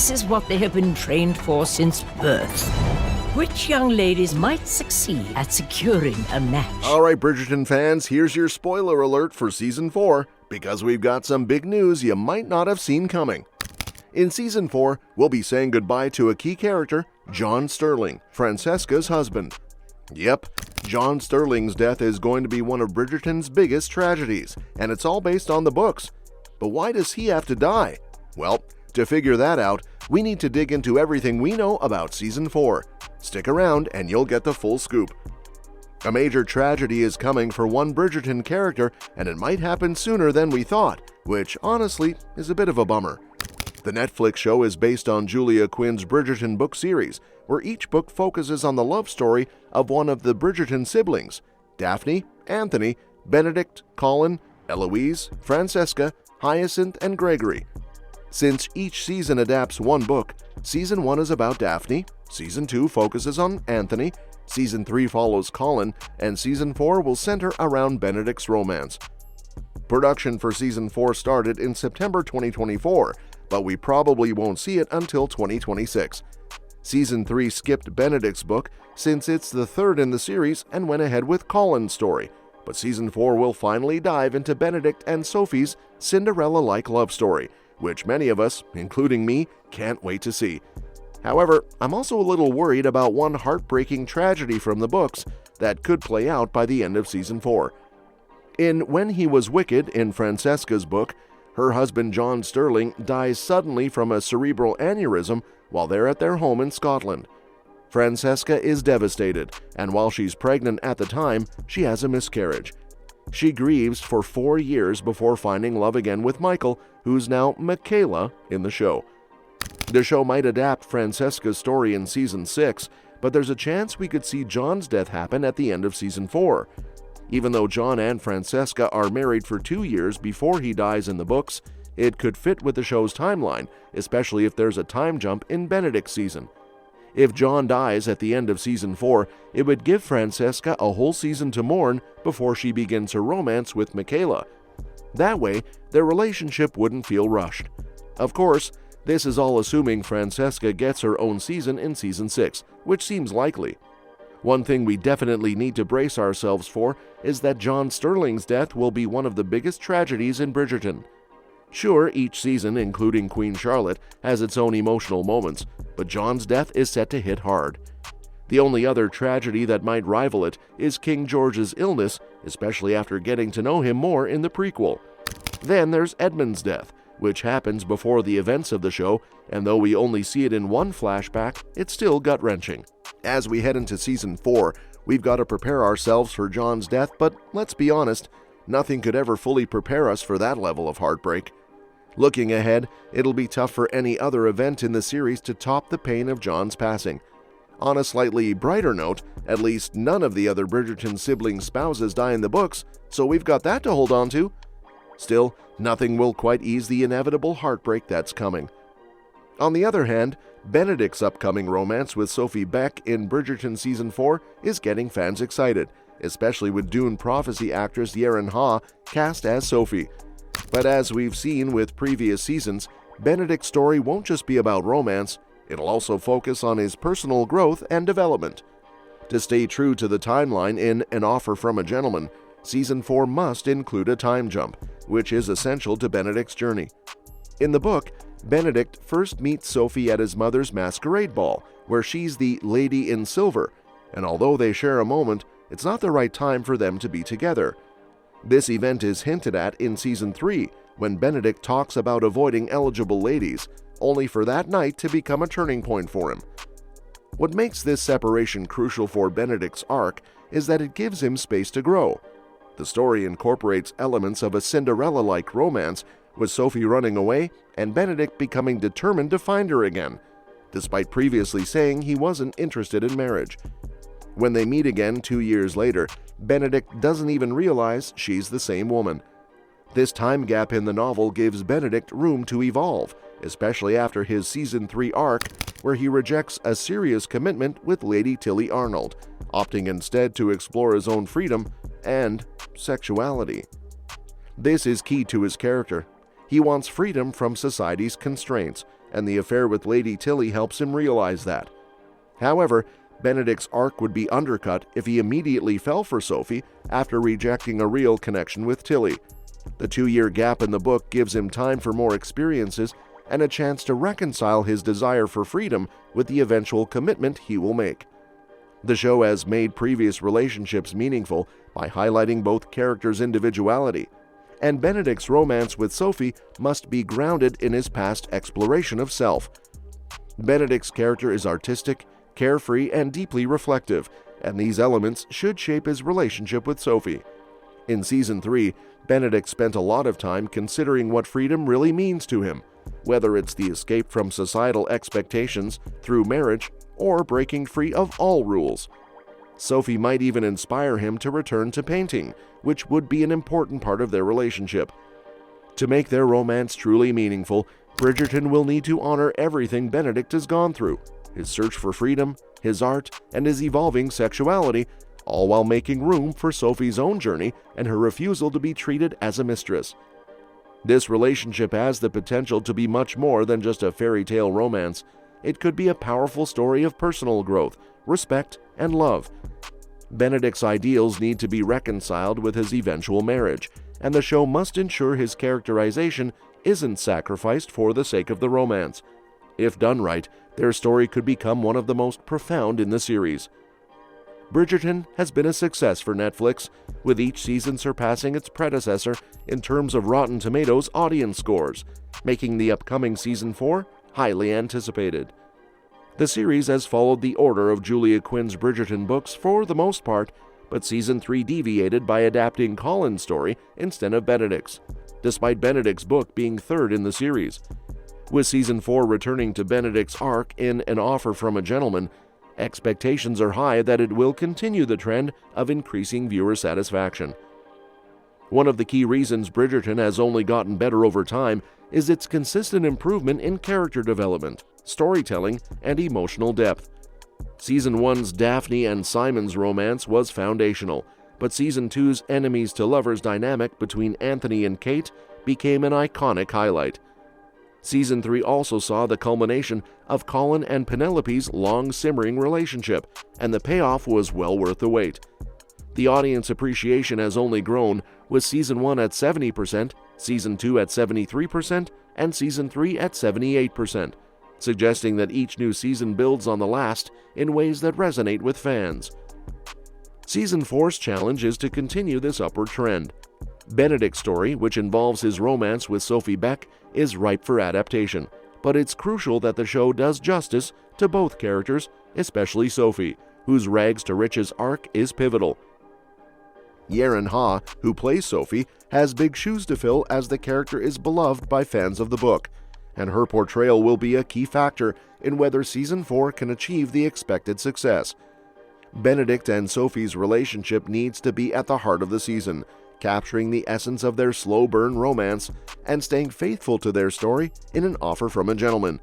This is what they have been trained for since birth. Which young ladies might succeed at securing a match? All right, Bridgerton fans, here's your spoiler alert for Season 4, because we've got some big news you might not have seen coming. In Season 4, we'll be saying goodbye to a key character, John Sterling, Francesca's husband. Yep, John Sterling's death is going to be one of Bridgerton's biggest tragedies, and it's all based on the books. But why does he have to die? Well, to figure that out, we need to dig into everything we know about Season 4. Stick around and you'll get the full scoop. A major tragedy is coming for one Bridgerton character, and it might happen sooner than we thought, which honestly is a bit of a bummer. The Netflix show is based on Julia Quinn's Bridgerton book series, where each book focuses on the love story of one of the Bridgerton siblings: Daphne, Anthony, Benedict, Colin, Eloise, Francesca, Hyacinth, and Gregory. Since each season adapts one book, Season 1 is about Daphne, Season 2 focuses on Anthony, Season 3 follows Colin, and Season 4 will center around Benedict's romance. Production for Season 4 started in September 2024, but we probably won't see it until 2026. Season 3 skipped Benedict's book since it's the third in the series and went ahead with Colin's story, but Season 4 will finally dive into Benedict and Sophie's Cinderella-like love story, which many of us, including me, can't wait to see. However, I'm also a little worried about one heartbreaking tragedy from the books that could play out by the end of Season 4. In When He Was Wicked, in Francesca's book, her husband John Sterling dies suddenly from a cerebral aneurysm while they're at their home in Scotland. Francesca is devastated, and while she's pregnant at the time, she has a miscarriage. She grieves for 4 years before finding love again with Michael, who's now Michaela in the show. The show might adapt Francesca's story in Season 6, but there's a chance we could see John's death happen at the end of Season 4. Even though John and Francesca are married for 2 years before he dies in the books, it could fit with the show's timeline, especially if there's a time jump in Benedict's season. If John dies at the end of Season 4, it would give Francesca a whole season to mourn before she begins her romance with Michaela. That way, their relationship wouldn't feel rushed. Of course, this is all assuming Francesca gets her own season in Season 6, which seems likely. One thing we definitely need to brace ourselves for is that John Sterling's death will be one of the biggest tragedies in Bridgerton. Sure, each season, including Queen Charlotte, has its own emotional moments, but John's death is set to hit hard. The only other tragedy that might rival it is King George's illness, especially after getting to know him more in the prequel. Then there's Edmund's death, which happens before the events of the show, and though we only see it in one flashback, it's still gut-wrenching. As we head into Season 4, we've got to prepare ourselves for John's death, but let's be honest, nothing could ever fully prepare us for that level of heartbreak. Looking ahead, it'll be tough for any other event in the series to top the pain of John's passing. On a slightly brighter note, at least none of the other Bridgerton siblings' spouses die in the books, so we've got that to hold on to. Still, nothing will quite ease the inevitable heartbreak that's coming. On the other hand, Benedict's upcoming romance with Sophie Beck in Bridgerton Season 4 is getting fans excited, especially with Dune Prophecy actress Yeren Ha cast as Sophie. But as we've seen with previous seasons, Benedict's story won't just be about romance, it'll also focus on his personal growth and development. To stay true to the timeline in An Offer from a Gentleman, Season 4 must include a time jump, which is essential to Benedict's journey. In the book, Benedict first meets Sophie at his mother's masquerade ball, where she's the Lady in Silver, and although they share a moment, it's not the right time for them to be together. This event is hinted at in Season 3, when Benedict talks about avoiding eligible ladies, only for that night to become a turning point for him. What makes this separation crucial for Benedict's arc is that it gives him space to grow. The story incorporates elements of a Cinderella-like romance, with Sophie running away and Benedict becoming determined to find her again, despite previously saying he wasn't interested in marriage. When they meet again 2 years later, Benedict doesn't even realize she's the same woman. This time gap in the novel gives Benedict room to evolve, especially after his Season 3 arc, where he rejects a serious commitment with Lady Tilly Arnold, opting instead to explore his own freedom and sexuality. This is key to his character. He wants freedom from society's constraints, and the affair with Lady Tilly helps him realize that. However, Benedict's arc would be undercut if he immediately fell for Sophie after rejecting a real connection with Tilly. The 2-year gap in the book gives him time for more experiences and a chance to reconcile his desire for freedom with the eventual commitment he will make. The show has made previous relationships meaningful by highlighting both characters' individuality, and Benedict's romance with Sophie must be grounded in his past exploration of self. Benedict's character is artistic, carefree, and deeply reflective, and these elements should shape his relationship with Sophie. In Season 3, Benedict spent a lot of time considering what freedom really means to him, whether it's the escape from societal expectations through marriage or breaking free of all rules. Sophie might even inspire him to return to painting, which would be an important part of their relationship. To make their romance truly meaningful, Bridgerton will need to honor everything Benedict has gone through: his search for freedom, his art, and his evolving sexuality, all while making room for Sophie's own journey and her refusal to be treated as a mistress. This relationship has the potential to be much more than just a fairy tale romance. It could be a powerful story of personal growth, respect, and love. Benedict's ideals need to be reconciled with his eventual marriage, and the show must ensure his characterization isn't sacrificed for the sake of the romance. If done right, their story could become one of the most profound in the series. Bridgerton has been a success for Netflix, with each season surpassing its predecessor in terms of Rotten Tomatoes audience scores, making the upcoming Season 4 highly anticipated. The series has followed the order of Julia Quinn's Bridgerton books for the most part, but Season 3 deviated by adapting Colin's story instead of Benedict's, despite Benedict's book being third in the series. With Season 4 returning to Benedict's arc in An Offer from a Gentleman, expectations are high that it will continue the trend of increasing viewer satisfaction. One of the key reasons Bridgerton has only gotten better over time is its consistent improvement in character development, storytelling, and emotional depth. Season 1's Daphne and Simon's romance was foundational, but Season 2's enemies to lovers dynamic between Anthony and Kate became an iconic highlight. Season 3 also saw the culmination of Colin and Penelope's long-simmering relationship, and the payoff was well worth the wait. The audience appreciation has only grown, with Season 1 at 70%, Season 2 at 73%, and Season 3 at 78%, suggesting that each new season builds on the last in ways that resonate with fans. Season 4's challenge is to continue this upward trend. Benedict's story, which involves his romance with Sophie Beck, is ripe for adaptation, but it's crucial that the show does justice to both characters, especially Sophie, whose rags to riches arc is pivotal. Yaren Ha, who plays Sophie, has big shoes to fill as the character is beloved by fans of the book, and her portrayal will be a key factor in whether Season 4 can achieve the expected success. Benedict and Sophie's relationship needs to be at the heart of the season, capturing the essence of their slow-burn romance and staying faithful to their story in An Offer from a Gentleman.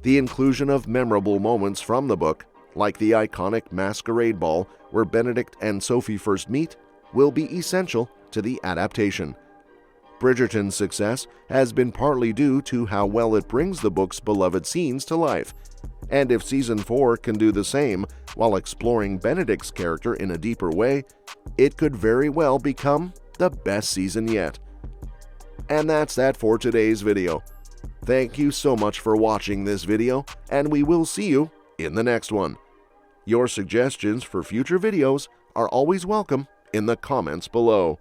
The inclusion of memorable moments from the book, like the iconic masquerade ball where Benedict and Sophie first meet, will be essential to the adaptation. Bridgerton's success has been partly due to how well it brings the book's beloved scenes to life, and if Season 4 can do the same while exploring Benedict's character in a deeper way, it could very well become the best season yet. And that's that for today's video. Thank you so much for watching this video, and we will see you in the next one. Your suggestions for future videos are always welcome in the comments below.